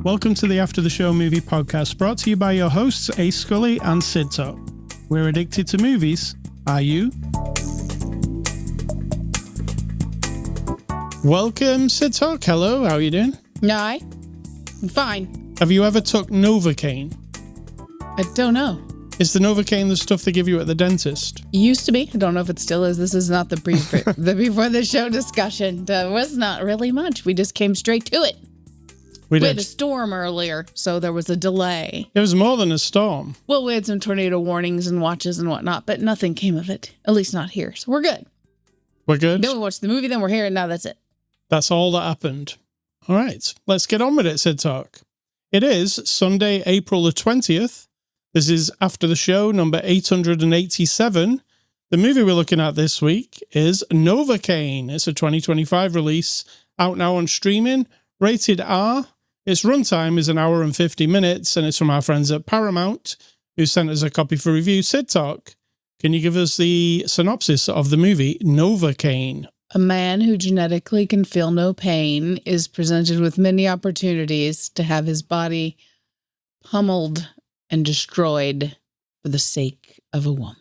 Welcome to the After the Show Movie Podcast, brought to you by your hosts, Ace Scully and Sid Talk. We're addicted to movies. Are you? Welcome, Sid Talk. Hello, how are you doing? No, I'm fine. Have you ever took Novocaine? I don't know. Is the Novocaine the stuff they give you at the dentist? Used to be. I don't know if it still is. This is not the before the show discussion. There was not really much. We just came straight to it. We had a storm earlier, so there was a delay. It was more than a storm. Well, we had some tornado warnings and watches and whatnot, but nothing came of it. At least not here. So we're good. We're good? Then we watched the movie, then we're here, and now that's it. That's all that happened. All right, let's get on with it, Sid Talk. It is Sunday, April the 20th. This is After the Show, number 887. The movie we're looking at this week is Novocaine. It's a 2025 release, out now on streaming, rated R. Its runtime is 1 hour and 50 minutes, and it's from our friends at Paramount, who sent us a copy for review. Sid Talk, can you give us the synopsis of the movie Novocaine? A man who genetically can feel no pain is presented with many opportunities to have his body pummeled and destroyed for the sake of a woman.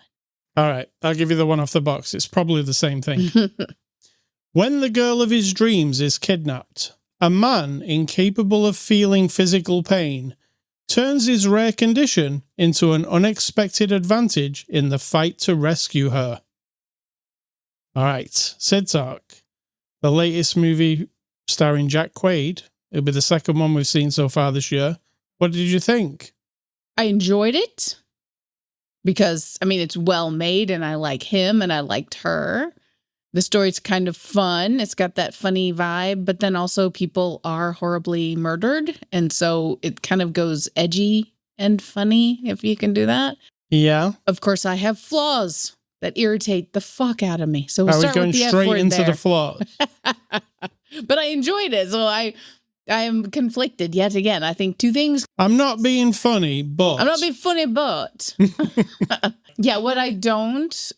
All right, I'll give you the one off the box. It's probably the same thing. When the girl of his dreams is kidnapped, a man incapable of feeling physical pain turns his rare condition into an unexpected advantage in the fight to rescue her. All right, Sid Talk, the latest movie starring Jack Quaid. It'll be the second one we've seen so far this year. What did you think? I enjoyed it because, it's well made and I like him and I liked her. The story's kind of fun. It's got that funny vibe, but then also people are horribly murdered. And so it kind of goes edgy and funny, if you can do that. Yeah. Of course, I have flaws that irritate the fuck out of me. So we'll Are we start going with the straight F word into there. the flaws? But I enjoyed it. So I am conflicted yet again. I think two things. I'm not being funny, but... Yeah, what I don't...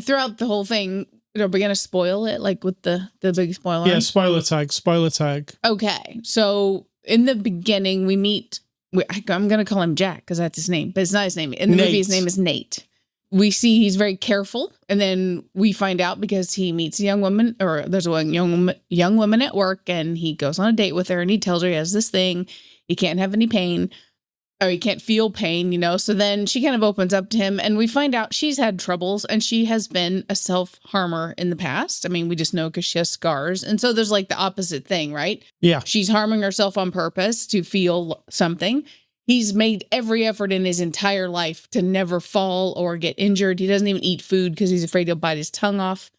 throughout the whole thing, are we going to spoil it, like with the big spoiler? Yeah, spoiler tag. Okay, so in the beginning, we meet, I'm going to call him Jack, because that's his name, but it's not his name. In the movie, his name is Nate. We see he's very careful, and then we find out because he meets a young woman, or there's a young woman at work, and he goes on a date with her, and he tells her he has this thing, he can't have any pain, or he can't feel pain, so then she kind of opens up to him, and we find out she's had troubles, and she has been a self-harmer in the past. We just know because she has scars, and so there's like the opposite thing, right? Yeah. She's harming herself on purpose to feel something. He's made every effort in his entire life to never fall or get injured. He doesn't even eat food because he's afraid he'll bite his tongue off,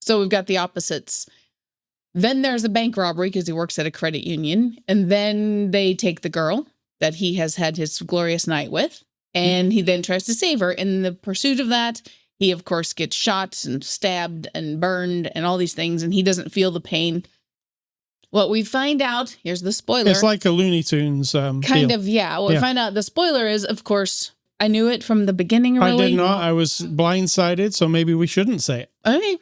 So we've got the opposites. Then there's a bank robbery because he works at a credit union. And then they take the girl that he has had his glorious night with. And he then tries to save her. In the pursuit of that, he, of course, gets shot and stabbed and burned and all these things. And he doesn't feel the pain. What we find out, here's the spoiler. It's like a Looney Tunes kind of, yeah. What we find out, the spoiler is, of course, I knew it from the beginning, really. I did not. I was blindsided, so maybe we shouldn't say it. Okay.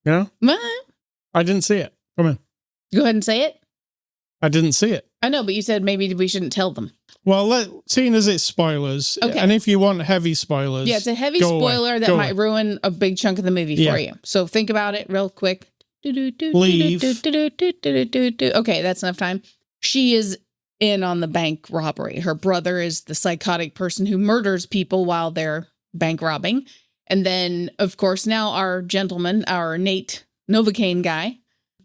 Yeah? What? I didn't see it. Come on. Go ahead and say it. I didn't see it. I know, but you said maybe we shouldn't tell them. Well, seeing as it's spoilers, okay. And if you want heavy spoilers... Yeah, it's a heavy spoiler that might ruin a big chunk of the movie for you. So think about it real quick. Leave. Okay, that's enough time. She is in on the bank robbery. Her brother is the psychotic person who murders people while they're bank robbing. And then, of course, now our gentleman, our Nate Novocaine guy,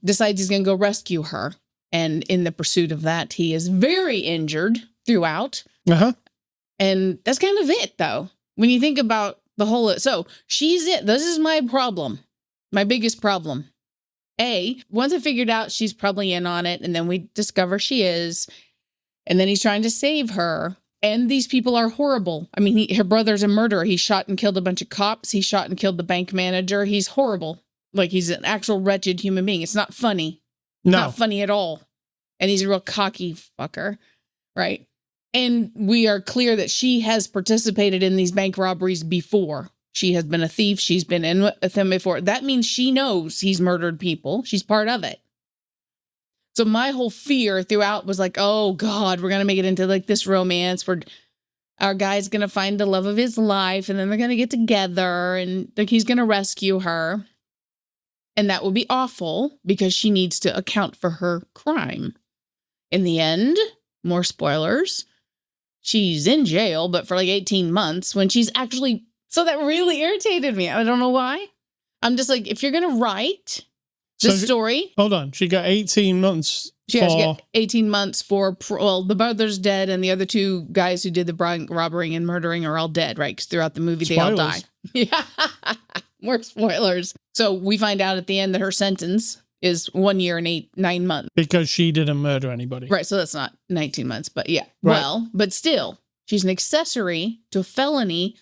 decides he's going to go rescue her. And in the pursuit of that, he is very injured throughout. Uh-huh. And that's kind of it, though. When you think about the whole... So, she's it. This is my problem. My biggest problem. Once I figured out she's probably in on it, and then we discover she is, and then he's trying to save her, and these people are horrible. Her brother's a murderer. He shot and killed a bunch of cops. He shot and killed the bank manager. He's horrible. Like, he's an actual wretched human being. It's not funny. No. Not funny at all. And he's a real cocky fucker, right? And we are clear that she has participated in these bank robberies before. She has been a thief. She's been in with him before. That means she knows he's murdered people. She's part of it. So my whole fear throughout was like, oh God, we're going to make it into like this romance where our guy's going to find the love of his life and then they're going to get together and like he's going to rescue her. And that would be awful because she needs to account for her crime. In the end, more spoilers, she's in jail, but for like 18 months when she's actually... So that really irritated me. I don't know why. I'm just like, if you're going to write the story... Hold on. She got 18 months she got 18 months for... Well, the brother's dead and the other two guys who did the robbery and murdering are all dead, right? Because throughout the movie, they all die. Yeah. More spoilers. So we find out at the end that her sentence is 1 year and 9 months. Because she didn't murder anybody. Right, so that's not 19 months, but yeah. Right. Well, but still, she's an accessory to a felony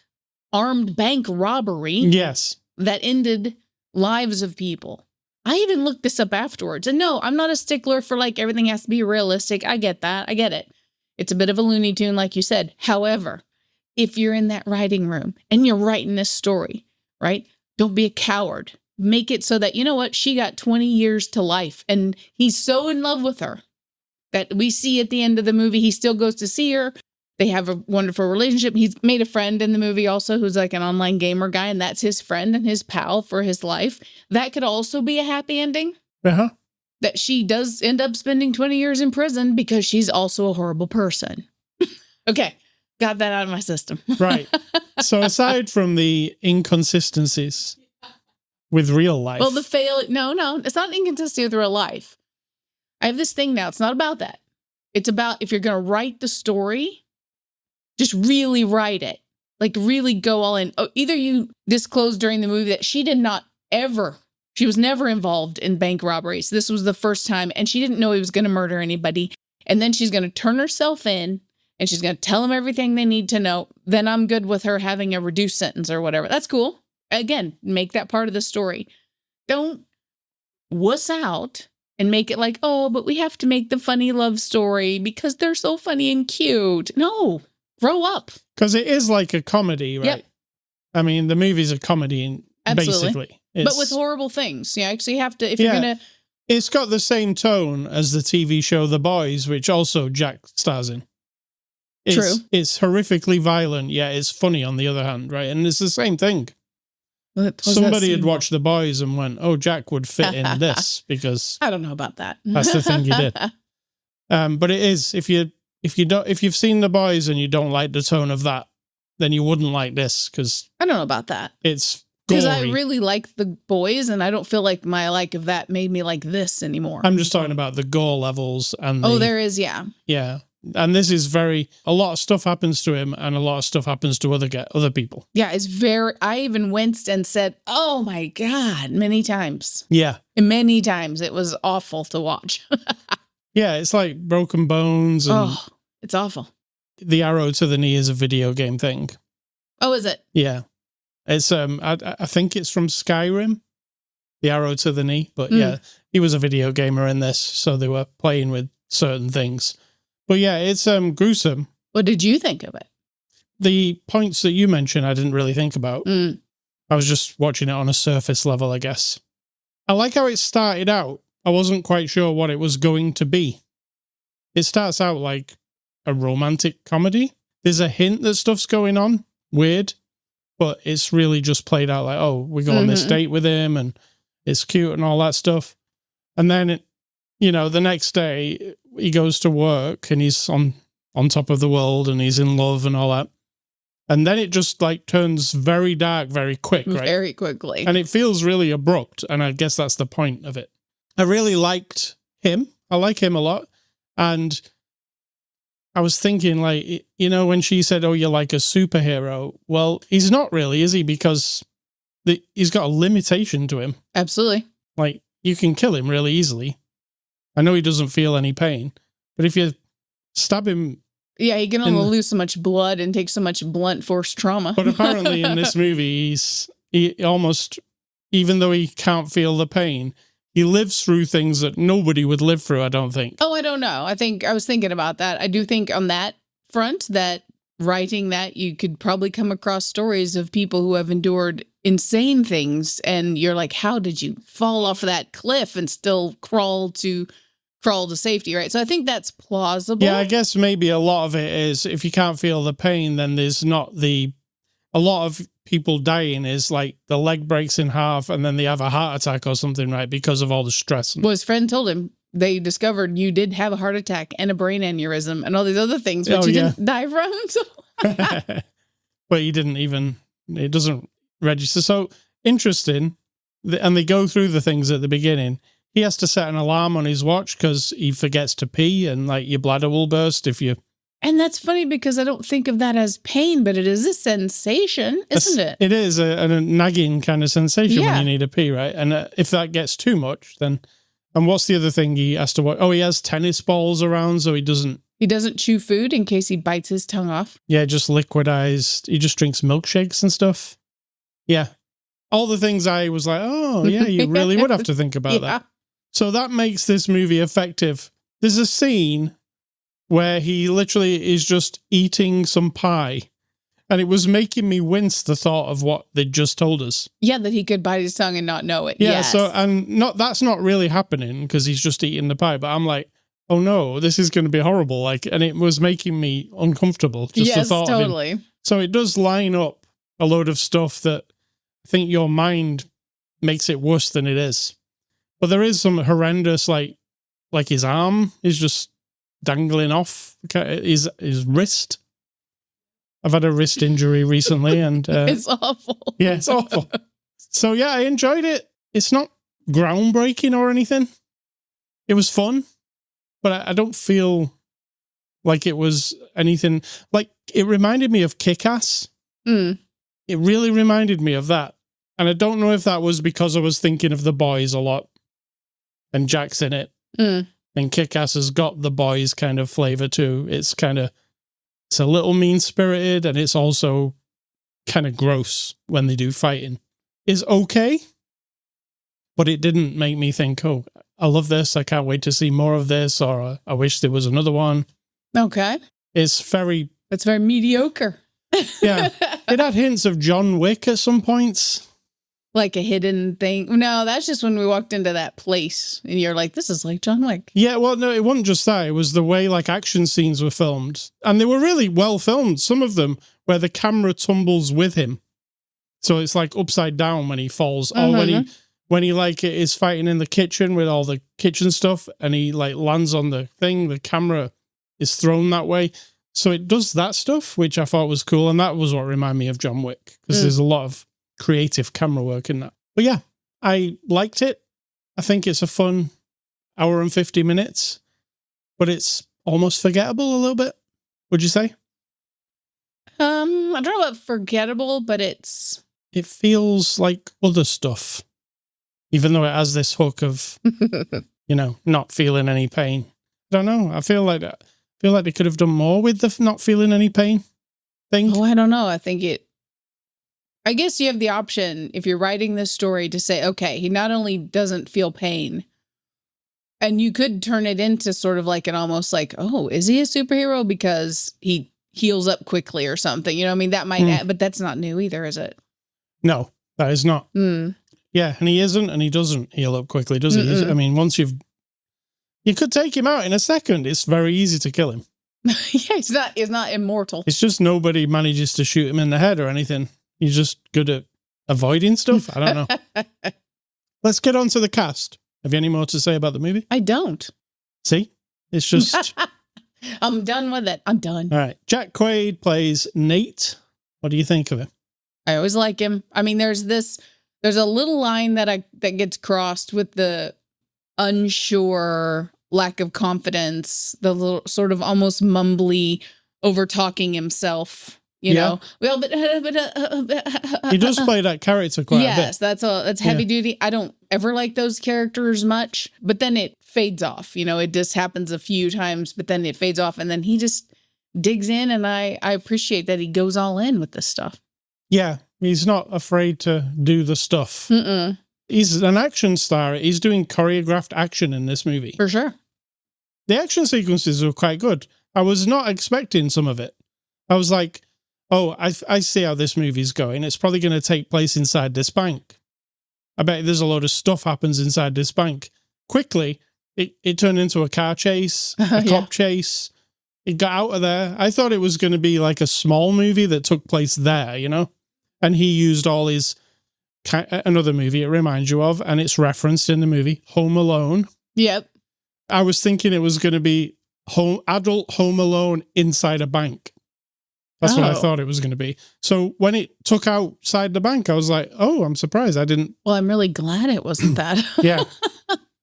armed bank robbery. Yes. That ended lives of people. I even looked this up afterwards. And no, I'm not a stickler for like everything has to be realistic. I get that. I get it. It's a bit of a Looney Tune, like you said. However, if you're in that writing room and you're writing this story, right? Don't be a coward. Make it so that, you know what, she got 20 years to life and he's so in love with her that we see at the end of the movie, he still goes to see her. They have a wonderful relationship. He's made a friend in the movie also who's like an online gamer guy, and that's his friend and his pal for his life. That could also be a happy ending. Uh-huh. That she does end up spending 20 years in prison because she's also a horrible person. Okay. Got that out of my system. Right. So aside from the inconsistencies with real life. Well, no, it's not inconsistency with real life. I have this thing now. It's not about that. It's about if you're going to write the story, just really write it. Like really go all in. Oh, either you disclose during the movie that she was never involved in bank robberies. This was the first time and she didn't know he was going to murder anybody. And then she's going to turn herself in and she's going to tell them everything they need to know. Then I'm good with her having a reduced sentence or whatever. That's cool. Again, make that part of the story. Don't wuss out and make it like, oh, but we have to make the funny love story because they're so funny and cute. No, grow up. Because it is like a comedy, right? Yep. I mean, the movie's a comedy, basically. But with horrible things. Yeah, so you have to, if you're going to... It's got the same tone as the TV show The Boys, which also Jack stars in. True. It's horrifically violent, yeah, it's funny on the other hand, right? And it's the same thing. Somebody had watched The Boys and went, oh, Jack would fit in this because... I don't know about that. That's the thing you did. But it is, if you've seen The Boys and you don't like the tone of that, then you wouldn't like this because... I don't know about that. It's gory. Because I really like The Boys and I don't feel like my like of that made me like this anymore. I'm just talking about the gore levels and there is, yeah. Yeah. And this is a lot of stuff happens to him and a lot of stuff happens to other people. Yeah, I even winced and said, oh my God, many times. Yeah. And many times. It was awful to watch. Yeah, it's like broken bones. And it's awful. The arrow to the knee is a video game thing. Oh, is it? Yeah. It's I think it's from Skyrim, the arrow to the knee. But yeah, he was a video gamer in this, so they were playing with certain things. But yeah, it's gruesome. What did you think of it? The points that you mentioned, I didn't really think about. I was just watching it on a surface level, I guess. I like how it started out. I wasn't quite sure what it was going to be. It starts out like a romantic comedy. There's a hint that stuff's going on. Weird. But it's really just played out like, oh, we go on this date with him and it's cute and all that stuff. And then, the next day he goes to work and he's on top of the world and he's in love and all that. And then it just like turns very dark very quick, right? Very quickly. And it feels really abrupt. And I guess that's the point of it. I really liked him. I like him a lot. And I was thinking like, when she said, oh, you're like a superhero. Well, he's not really, is he? Because he's got a limitation to him. Absolutely. Like you can kill him really easily. I know he doesn't feel any pain, but if you stab him... Yeah, he can only lose so much blood and take so much blunt force trauma. But apparently in this movie, he almost, even though he can't feel the pain, he lives through things that nobody would live through, I don't think. Oh, I don't know. I was thinking about that. I do think on that upfront that writing that you could probably come across stories of people who have endured insane things, and you're like, how did you fall off of that cliff and still crawl to safety, right? So I think that's plausible. Yeah, I guess maybe a lot of it is if you can't feel the pain, then there's not a lot of people dying is like the leg breaks in half and then they have a heart attack or something, right? Because of all the stress. Well, his friend told him they discovered you did have a heart attack and a brain aneurysm and all these other things, which you didn't die from. So. But he didn't even, it doesn't register. So interesting. And they go through the things at the beginning. He has to set an alarm on his watch because he forgets to pee and like your bladder will burst if you. And that's funny because I don't think of that as pain, but it is a sensation, isn't it? It is a nagging kind of sensation when you need a pee, right? And if that gets too much, then... And what's the other thing he has to watch? Oh, he has tennis balls around, so he doesn't... He doesn't chew food in case he bites his tongue off. Yeah, just liquidized. He just drinks milkshakes and stuff. Yeah. All the things I was like, oh, yeah, you really would have to think about that. So that makes this movie effective. There's a scene where he literally is just eating some pie. And it was making me wince the thought of what they'd just told us. Yeah, that he could bite his tongue and not know it. Yeah, yes. So, and that's not really happening because he's just eating the pie. But I'm like, oh no, this is going to be horrible. Like, and it was making me uncomfortable. Just the thought totally. of him. So it does line up a load of stuff that I think your mind makes it worse than it is. But there is some horrendous, like his arm is just dangling off his wrist. I've had a wrist injury recently and... it's awful. Yeah, it's awful. So yeah, I enjoyed it. It's not groundbreaking or anything. It was fun, but I don't feel like it was anything... Like, it reminded me of Kick-Ass. Mm. It really reminded me of that. And I don't know if that was because I was thinking of The Boys a lot. And Jack's in it. Mm. And Kick-Ass has got The Boys kind of flavor too. It's kind of... It's a little mean-spirited, and it's also kind of gross when they do fighting. It's okay, but it didn't make me think, oh, I love this, I can't wait to see more of this, or I wish there was another one. Okay. It's very mediocre. Yeah. It had hints of John Wick at some points. Like a hidden thing. No, that's just when we walked into that place and you're like, this is like John Wick. Yeah, well, no, it wasn't just that. It was the way like action scenes were filmed. And they were really well filmed. Some of them where the camera tumbles with him. So it's like upside down when he falls. Mm-hmm. Or when he like is fighting in the kitchen with all the kitchen stuff and he like lands on the thing, the camera is thrown that way. So it does that stuff, which I thought was cool. And that was what reminded me of John Wick. Because there's a lot of creative camera work in that. But yeah, I liked it. I think it's a fun hour and 50 minutes, but it's almost forgettable a little bit. Would you say? I don't know about forgettable, but it feels like other stuff, even though it has this hook of, not feeling any pain. I don't know. I feel like they could have done more with the not feeling any pain thing. Oh, I don't know. I guess you have the option, if you're writing this story, to say, okay, he not only doesn't feel pain, and you could turn it into sort of like an almost like, oh, is he a superhero because he heals up quickly or something? You know what I mean? That might, but that's not new either, is it? No, that is not. Mm. Yeah, and he isn't, and he doesn't heal up quickly, does he? I mean, you could take him out in a second. It's very easy to kill him. Yeah, he's not immortal. It's just nobody manages to shoot him in the head or anything. He's just good at avoiding stuff. I don't know. Let's get on to the cast. Have you any more to say about the movie? I don't. See? It's just... I'm done with it. I'm done. All right. Jack Quaid plays Nate. What do you think of him? I always like him. I mean, there's a little line that gets crossed with the unsure, lack of confidence, the little sort of almost mumbly over talking himself. You know, well, but he does play that character quite a bit. Yes, that's heavy duty. I don't ever like those characters much, but then it fades off. It just happens a few times, but then it fades off, and then he just digs in, and I appreciate that he goes all in with this stuff. Yeah, he's not afraid to do the stuff. Mm-mm. He's an action star. He's doing choreographed action in this movie. For sure. The action sequences were quite good. I was not expecting some of it. I was like, oh, I see how this movie's going. It's probably going to take place inside this bank. I bet there's a load of stuff happens inside this bank. Quickly, it turned into a car chase, a cop chase. It got out of there. I thought it was going to be like a small movie that took place there, you know? And he used all his... Another movie it reminds you of, and it's referenced in the movie, Home Alone. Yep. I was thinking it was going to be adult Home Alone inside a bank. That's what I thought it was going to be. So when it took outside the bank, I was like, oh, I'm surprised I didn't. Well, I'm really glad it wasn't that. Yeah.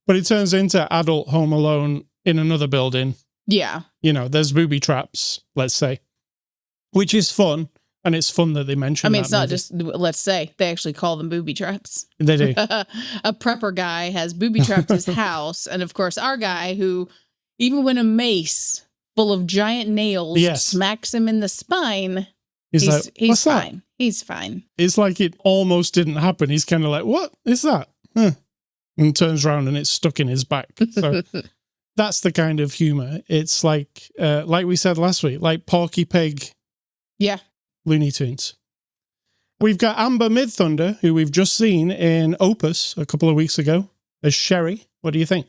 But it turns into adult Home Alone in another building. Yeah. You know, there's booby traps, let's say, which is fun. And it's fun that they mention. I mean, it's not just, let's say, they actually call them booby traps. They do. A prepper guy has booby trapped his house. And of course, our guy who, even when a mace full of giant nails smacks him in the spine, he's fine. That? He's fine. It's like it almost didn't happen. He's kind of like, what is that? Huh. And turns around and it's stuck in his back. So that's the kind of humor. It's like we said last week, like Porky Pig. Yeah. Looney Tunes. We've got Amber Midthunder, who we've just seen in Opus a couple of weeks ago, as Sherry. What do you think?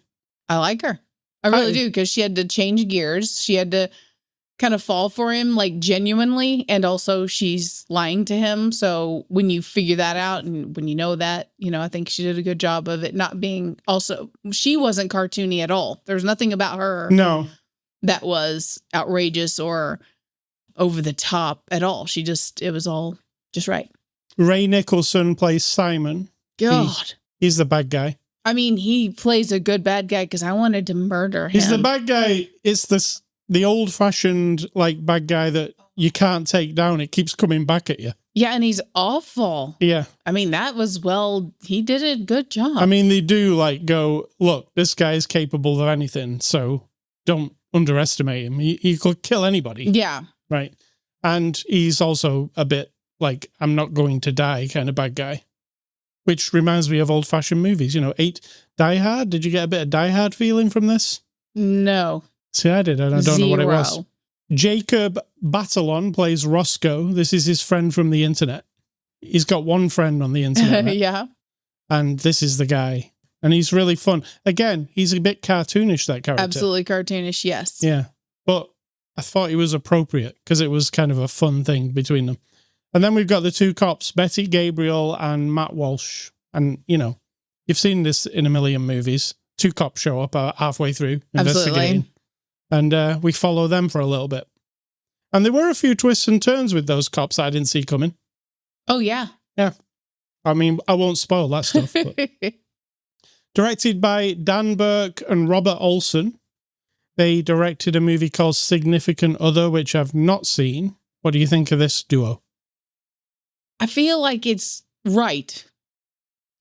I like her. I really do, because she had to change gears. She had to kind of fall for him, like, genuinely, and also she's lying to him. So when you figure that out and when you know that, you know, I think she did a good job of it not being also... She wasn't cartoony at all. There's nothing about her that was outrageous or... over the top at all. It was all just right. Ray Nicholson plays Simon. God. He's the bad guy. I mean, he plays a good bad guy because I wanted to murder him. He's the bad guy. It's the old-fashioned, like, bad guy that you can't take down. It keeps coming back at you. Yeah, and he's awful. Yeah. I mean, he did a good job. I mean, they do, like, go, look, this guy is capable of anything, so don't underestimate him. He could kill anybody. Yeah. Right. And he's also a bit like, I'm not going to die kind of bad guy, which reminds me of old fashioned movies. You know, Die Hard. Did you get a bit of Die Hard feeling from this? No. See, I did, and I don't know what it was. Jacob Batalon plays Roscoe. This is his friend from the internet. He's got one friend on the internet. Right? Yeah. And this is the guy. And he's really fun. Again, he's a bit cartoonish, that character. Absolutely cartoonish, yes. Yeah. But I thought he was appropriate because it was kind of a fun thing between them. And then we've got the two cops, Betty Gabriel and Matt Walsh. And, you know, you've seen this in a million movies. Two cops show up halfway through investigating. Absolutely. And we follow them for a little bit. And there were a few twists and turns with those cops that I didn't see coming. Oh, yeah. Yeah. I mean, I won't spoil that stuff. But. Directed by Dan Burke and Robert Olson. They directed a movie called Significant Other, which I've not seen. What do you think of this duo? I feel like it's right.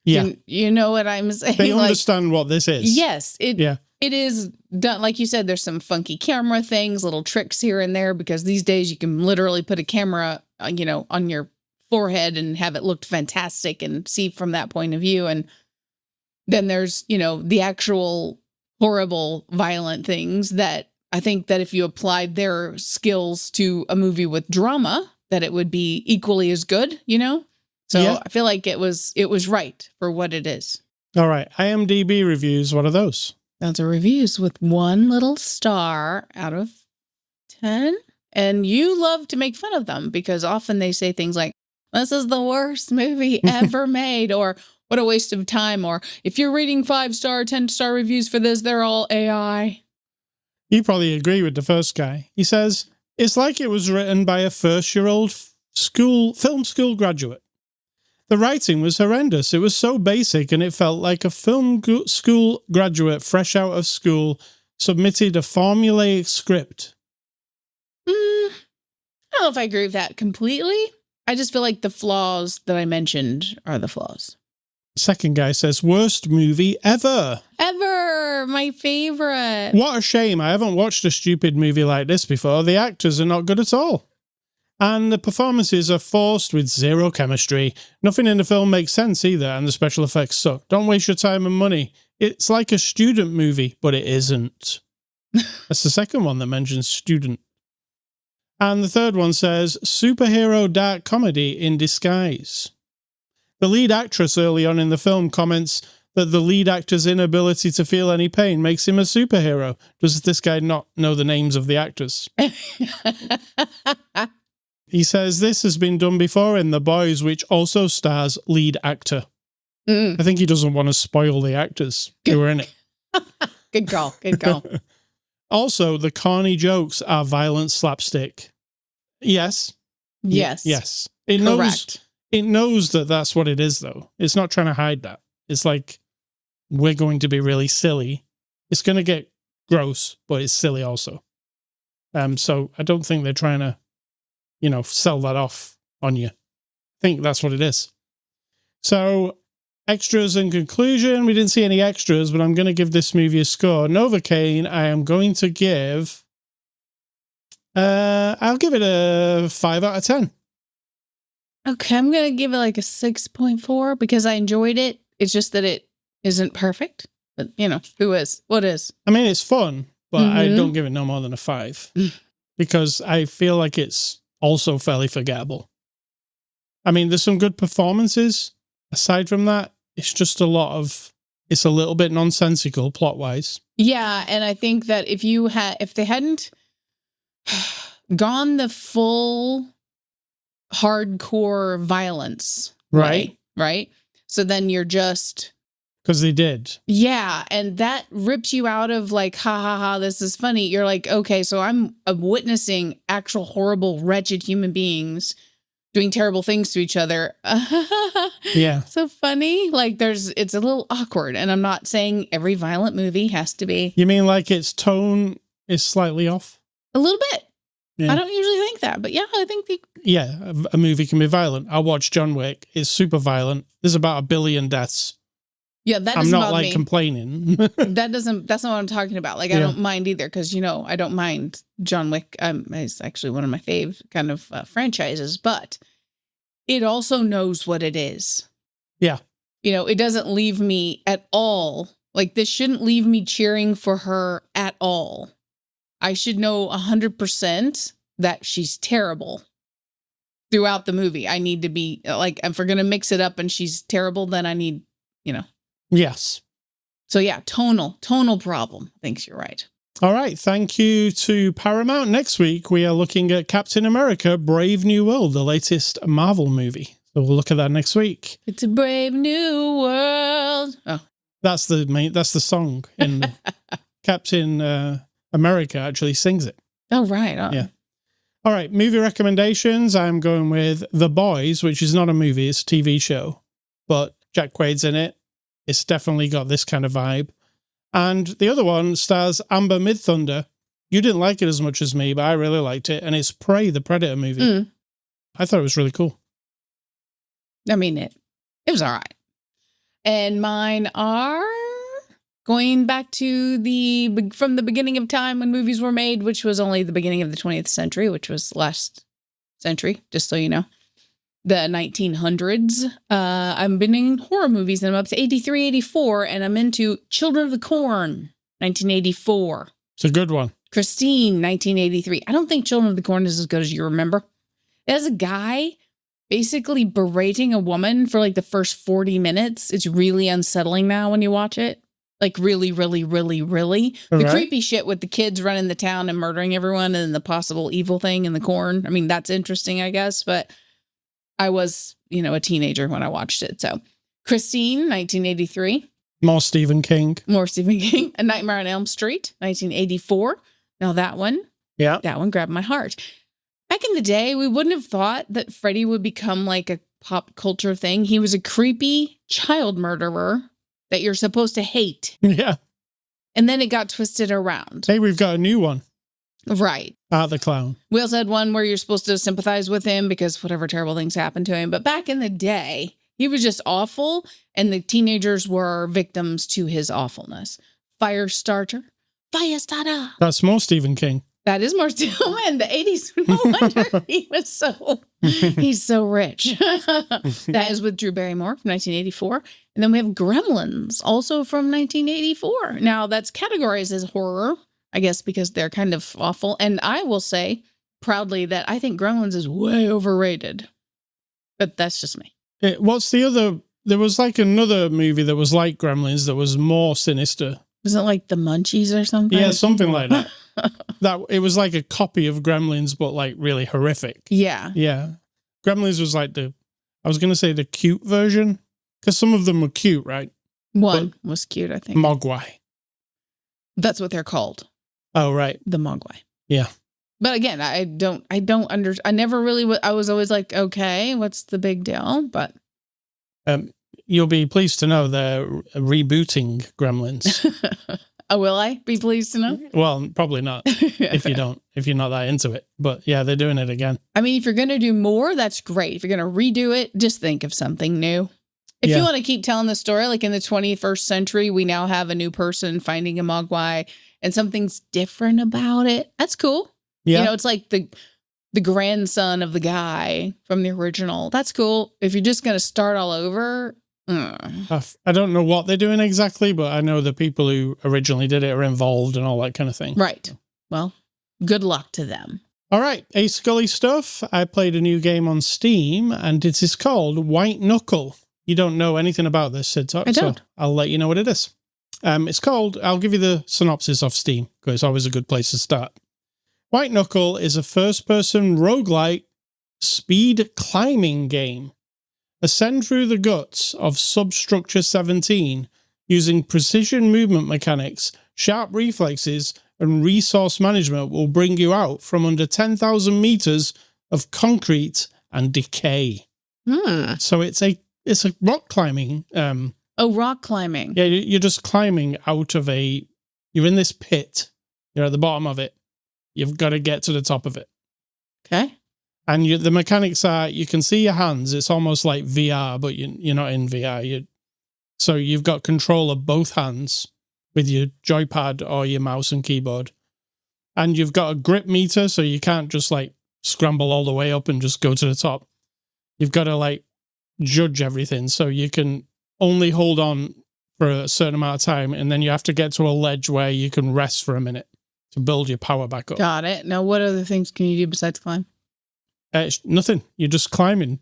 Yeah. You know what I'm saying? They understand what this is. Yes. It is done. Like you said, there's some funky camera things, little tricks here and there, because these days you can literally put a camera, you know, on your forehead and have it look fantastic and see from that point of view. And then there's, you know, the actual horrible, violent things that I think that if you applied their skills to a movie with drama, that it would be equally as good, you know? So yeah. I feel like it was right for what it is. All right. IMDb reviews. What are those? Those are reviews with 1 little star out of 10. And you love to make fun of them because often they say things like, this is the worst movie ever made, or what a waste of time, or if you're reading 5-star, 10-star reviews for this, they're all AI. You probably agree with the first guy. He says, it's like it was written by a first-year-old film school graduate. The writing was horrendous. It was so basic, and it felt like a film school graduate fresh out of school submitted a formulaic script. I don't know if I agree with that completely. I just feel like the flaws that I mentioned are the flaws. Second guy says, worst movie ever. Ever! My favorite. What a shame. I haven't watched a stupid movie like this before. The actors are not good at all. And the performances are forced with zero chemistry. Nothing in the film makes sense either, and the special effects suck. Don't waste your time and money. It's like a student movie, but it isn't. That's the second one that mentions student. And the third one says, superhero dark comedy in disguise. The lead actress early on in the film comments that the lead actor's inability to feel any pain makes him a superhero. Does this guy not know the names of the actors? He says this has been done before in The Boys, which also stars lead actor. I think he doesn't want to spoil the actors who are in it. Good call. Good call. Also, the corny jokes are violent slapstick. Yes. Yes. Yes. Correct. It knows that that's what it is, though. It's not trying to hide that. It's like, we're going to be really silly. It's going to get gross, but it's silly also. So I don't think they're trying to, sell that off on you. I think that's what it is. So, extras and conclusion. We didn't see any extras, but I'm going to give this movie a score. Novocaine, I am going to give... I'll give it a 5 out of 10. Okay, I'm going to give it like a 6.4 because I enjoyed it. It's just that it isn't perfect. But, who is? What is? I mean, it's fun, but I don't give it no more than a 5 because I feel like it's also fairly forgettable. I mean, there's some good performances. Aside from that, it's just it's a little bit nonsensical plot-wise. Yeah, and I think that if they hadn't gone the full hardcore violence way, right? So then you're just... Because they did. Yeah, and that rips you out of like, ha ha ha, this is funny. You're like, okay, so I'm witnessing actual horrible, wretched human beings doing terrible things to each other. Yeah. So funny. Like it's a little awkward. And I'm not saying every violent movie has to be. You mean like its tone is slightly off? A little bit. Yeah. I don't usually think that, but yeah, I think a movie can be violent. I watched John Wick. It's super violent. There's about 1 billion deaths. Yeah, that I'm doesn't not bother like me. Complaining. That's not what I'm talking about. Like, I don't mind either because, I don't mind John Wick. It's actually one of my fave kind of franchises, but it also knows what it is. Yeah. It doesn't leave me at all. Like, this shouldn't leave me cheering for her at all. I should know 100% that she's terrible throughout the movie. I need to be like, if we're going to mix it up and she's terrible, then I need, Yes. So yeah, tonal problem. I think you're right. All right. Thank you to Paramount. Next week, we are looking at Captain America, Brave New World, the latest Marvel movie. So we'll look at that next week. It's a brave new world. Oh, that's the song in Captain America actually sings it. Oh, right. Yeah. All right. Movie recommendations. I'm going with The Boys, which is not a movie. It's a TV show, but Jack Quaid's in it. It's definitely got this kind of vibe. And the other one stars Amber Midthunder. You didn't like it as much as me, but I really liked it. And it's Prey, the Predator movie. I thought it was really cool. I mean, it was all right. And mine are going back to from the beginning of time when movies were made, which was only the beginning of the 20th century, which was last century, just so you know. The 1900s. I've been in horror movies and I'm up to 83, 84, and I'm into Children of the Corn, 1984. It's a good one. Christine, 1983. I don't think Children of the Corn is as good as you remember. It has a guy basically berating a woman for like the first 40 minutes. It's really unsettling now when you watch it. Like really, really, really, really. The creepy shit with the kids running the town and murdering everyone and the possible evil thing in the corn. I mean, that's interesting, I guess, but I was, a teenager when I watched it. So Christine, 1983. More Stephen King. A Nightmare on Elm Street, 1984. Now that one grabbed my heart. Back in the day, we wouldn't have thought that Freddy would become like a pop culture thing. He was a creepy child murderer that you're supposed to hate. Yeah. And then it got twisted around. Hey, we've got a new one. Right. Art the Clown. We also had one where you're supposed to sympathize with him because whatever terrible things happened to him. But back in the day, he was just awful, and the teenagers were victims to his awfulness. Firestarter. That's more Stephen King. That is more still in the 80s. No wonder he's so rich. That is with Drew Barrymore from 1984. And then we have Gremlins, also from 1984. Now, that's categorized as horror. I guess because they're kind of awful. And I will say proudly that I think Gremlins is way overrated. But that's just me. What's the other? There was like another movie that was like Gremlins that was more sinister. Was it like The Munchies or something? Yeah, something like that. It was like a copy of Gremlins, but like really horrific. Yeah. Yeah. Gremlins was like I was going to say the cute version, because some of them were cute, right? One was cute, I think. Mogwai. That's what they're called. Oh, right. The Mogwai. Yeah. But again, I never really, I was always like, okay, what's the big deal? But you'll be pleased to know they're rebooting Gremlins. Oh, will I be pleased to know? Well, probably not if you're not that into it. But yeah, they're doing it again. I mean, if you're going to do more, that's great. If you're going to redo it, just think of something new. If you want to keep telling the story, like in the 21st century, we now have a new person finding a Mogwai and something's different about it. That's cool. Yeah. You know, it's like the grandson of the guy from the original. That's cool. If you're just going to start all over. I don't know what they're doing exactly, but I know the people who originally did it are involved and all that kind of thing. Right. Well, good luck to them. All right. Scully stuff. I played a new game on Steam and it is called White Knuckle. You don't know anything about this, Sid Talk, I don't. So I'll let you know what it is. It's called, I'll give you the synopsis off Steam because it's always a good place to start. White Knuckle is a first-person roguelite speed climbing game. Ascend through the guts of Substructure 17 using precision movement mechanics, sharp reflexes, and resource management will bring you out from under 10,000 meters of concrete and decay. So it's a rock climbing. Rock climbing. Yeah, you're just climbing out of you're in this pit. You're at the bottom of it. You've got to get to the top of it. Okay. And the mechanics are, you can see your hands. It's almost like VR, but you're not in VR. So you've got control of both hands with your joypad or your mouse and keyboard. And you've got a grip meter, so you can't just like scramble all the way up and just go to the top. You've got to like judge everything. So you can only hold on for a certain amount of time, and then you have to get to a ledge where you can rest for a minute to build your power back up. Got it. Now, what other things can you do besides climb? Nothing. You're just climbing.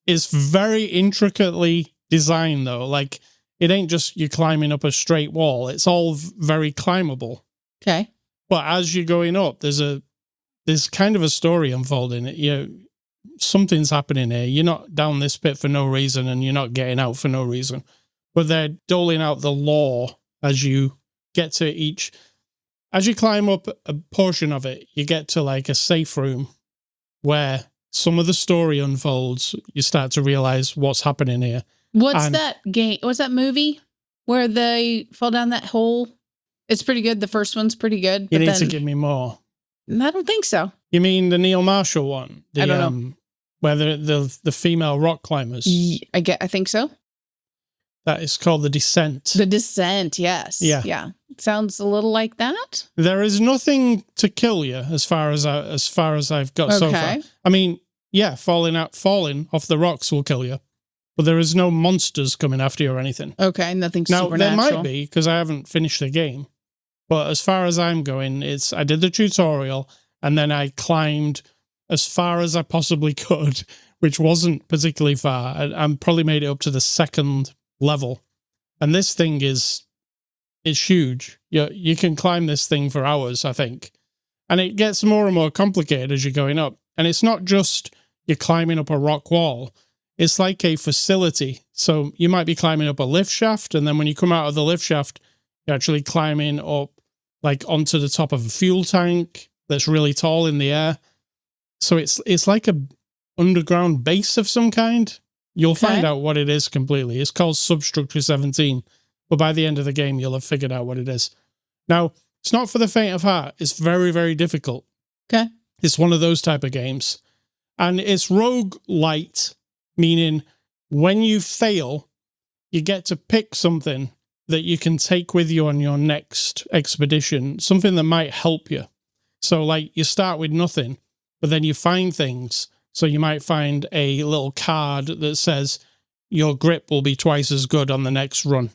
It's very intricately designed, though. Like, it ain't just you climbing up a straight wall. It's all very climbable. Okay. But as you're going up, there's kind of a story unfolding. Something's happening here. You're not down this pit for no reason, and you're not getting out for no reason. But they're doling out the lore as you get to as you climb up a portion of it, you get to like a safe room where some of the story unfolds. You start to realize what's happening here. What's that game? What's that movie where they fall down that hole? It's pretty good. The first one's pretty good. You need to give me more. I don't think so. You mean the Neil Marshall one? I don't know. Where the female rock climbers. I think so. That is called The Descent. The Descent, yes. Yeah. Sounds a little like that. There is nothing to kill you as far as I've got so far. I mean, yeah, falling off the rocks will kill you, but there is no monsters coming after you or anything. Okay, nothing supernatural. Now, there might be, because I haven't finished the game, but as far as I'm going, I did the tutorial, and then I climbed as far as I possibly could, which wasn't particularly far. I probably made it up to the second level, and this thing is huge. You can climb this thing for hours, I think, and it gets more and more complicated as you're going up. And it's not just you're climbing up a rock wall. It's like a facility. So you might be climbing up a lift shaft, and then when you come out of the lift shaft, you're actually climbing up like onto the top of a fuel tank that's really tall in the air. So it's like a underground base of some kind. You'll find out what it is completely. It's called Substructure 17, but by the end of the game, you'll have figured out what it is. Now, it's not for the faint of heart. It's very, very difficult. Okay. It's one of those type of games. And it's roguelite, meaning when you fail, you get to pick something that you can take with you on your next expedition, something that might help you. So, like, you start with nothing, but then you find things. So you might find a little card that says your grip will be twice as good on the next run.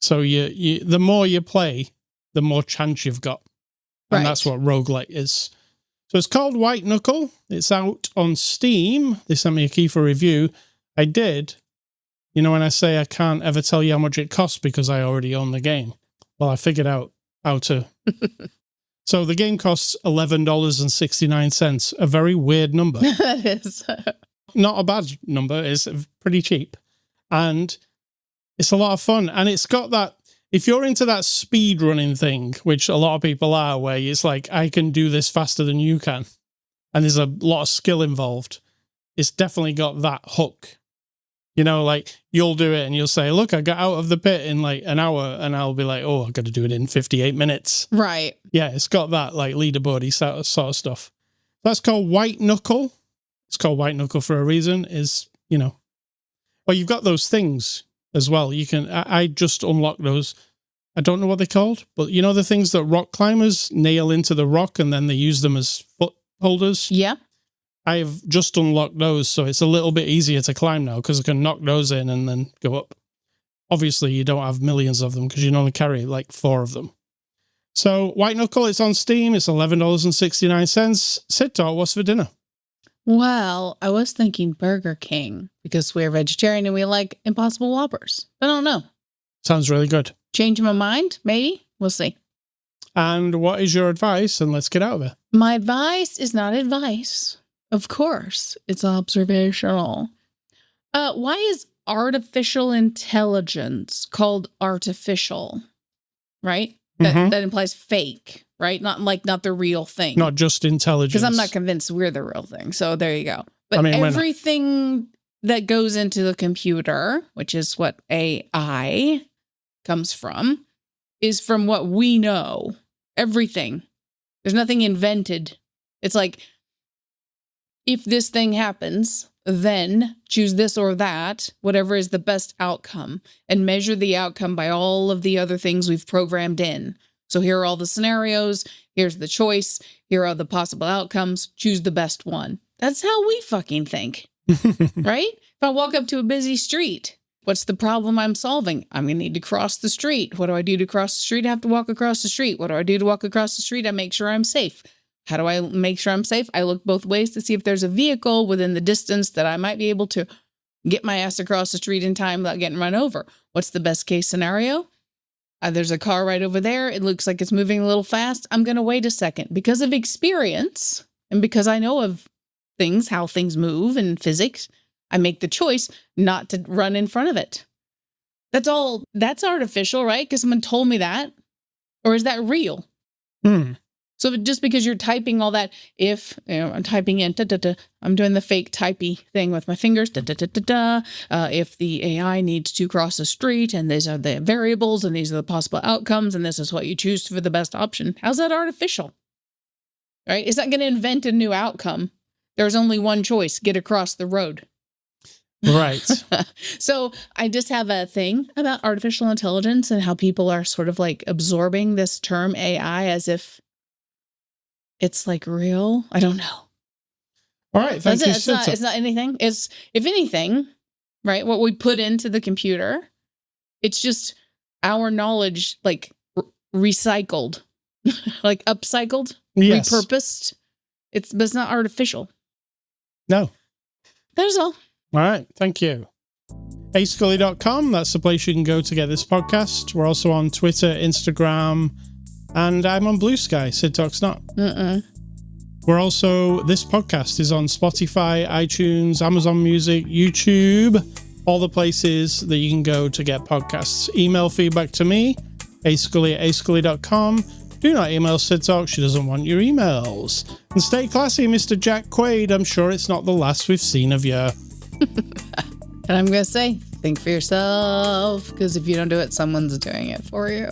So the more you play, the more chance you've got. And that's what roguelite is. So it's called White Knuckle. It's out on Steam. They sent me a key for review. I did. You know, when I say I can't ever tell you how much it costs because I already own the game. Well, I figured out how to. So the game costs $11.69. A very weird number. That is. Not a bad number. It's pretty cheap. And it's a lot of fun. And it's got that, if you're into that speed running thing, which a lot of people are, where it's like, I can do this faster than you can, and there's a lot of skill involved, it's definitely got that hook. You know, like, you'll do it and you'll say, look, I got out of the pit in like an hour, and I'll be like, oh, I've got to do it in 58 minutes. Right. Yeah, it's got that like leaderboardy sort of stuff. That's called White Knuckle. It's called White Knuckle for a reason, is, you know, well, you've got those things as well. You can, I just unlocked those. I don't know what they're called, but you know the things that rock climbers nail into the rock and then they use them as foot holders? Yeah. I've just unlocked those, so it's a little bit easier to climb now because I can knock those in and then go up. Obviously, you don't have millions of them because you can only carry like 4 of them. So, White Knuckle, it's on Steam. It's $11.69. Sid Talk, what's for dinner? Well, I was thinking Burger King because we're vegetarian and we like Impossible Whoppers. I don't know. Sounds really good. Change my mind? Maybe? We'll see. And what is your advice? And let's get out of it. My advice is not advice. Of course, it's observational. Why is artificial intelligence called artificial? Right? That implies fake, right? Not the real thing. Not just intelligence. Because I'm not convinced we're the real thing. So there you go. But I mean, everything that goes into the computer, which is what AI comes from, is from what we know. Everything. There's nothing invented. It's like, if this thing happens, then choose this or that, whatever is the best outcome, and measure the outcome by all of the other things we've programmed in. So here are all the scenarios, here's the choice, here are the possible outcomes, choose the best one. That's how we fucking think, right? If I walk up to a busy street, what's the problem I'm solving? I'm going to need to cross the street. What do I do to cross the street? I have to walk across the street. What do I do to walk across the street? I make sure I'm safe. How do I make sure I'm safe? I look both ways to see if there's a vehicle within the distance that I might be able to get my ass across the street in time without getting run over. What's the best case scenario? There's a car right over there. It looks like it's moving a little fast. I'm going to wait a second. Because of experience and because I know of things, how things move in physics, I make the choice not to run in front of it. That's all. That's artificial, right? Because someone told me that. Or is that real? So just because you're typing all that, if, you know, I'm typing in, I'm doing the fake typey thing with my fingers, if the AI needs to cross a street and these are the variables and these are the possible outcomes and this is what you choose for the best option, how's that artificial? Right? It's not going to invent a new outcome. There's only one choice, get across the road. Right. So I just have a thing about artificial intelligence and how people are sort of like absorbing this term AI as if it's like real. I don't know. All right. Thank you. It's not anything. It's, if anything, right, what we put into the computer, it's just our knowledge, like recycled, like upcycled, yes. repurposed. But it's not artificial. No. That is all. All right. Thank you. ascully.com. That's the place you can go to get this podcast. We're also on Twitter, Instagram, and I'm on Blue Sky. Sid Talk's not. We're also, this podcast is on Spotify, iTunes, Amazon Music, YouTube, all the places that you can go to get podcasts. Email feedback to me, ascully@ascully.com. Do not email Sid Talk. She doesn't want your emails. And stay classy, Mr. Jack Quaid. I'm sure it's not the last we've seen of you. And I'm going to say, think for yourself, because if you don't do it, someone's doing it for you.